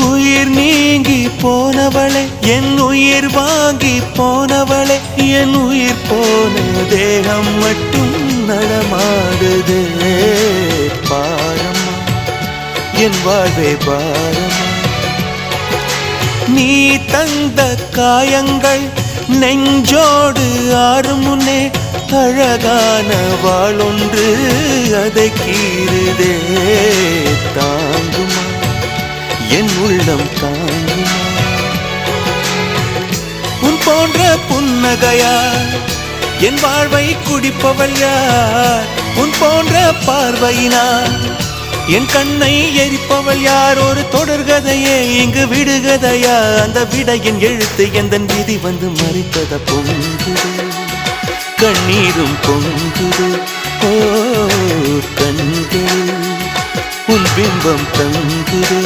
உயிர் நீங்கி போனவளே, என் உயிர் வாங்கி போனவளே, என் உயிர் போன தேகம் மட்டும் நடமாடுதே. பாரம்மா என் வாழ்வே பாரம்மா, நீ தந்த காயங்கள் நெஞ்சோடு ஆறும் முன்னே அழகான வாளொன்று அதை கீறுதே. தாங்குமா என் உள்ளம் தாங்குமா, உன் போன்ற புன்னகையார் என் வாழ்வை குடிப்பவள் யார்? உன் போன்ற பார்வையினார் என் கண்ணை எரிப்பவள் யார்? ஒரு தொடர்கதையே இங்கு விடுகதையா? அந்த விடையின் எழுத்து எந்தன் விதி வந்து மறித்தத பொங்குது, கண்ணீரும் பொங்குது. ஓ கண்கள் உன் பிம்பம் தங்குது.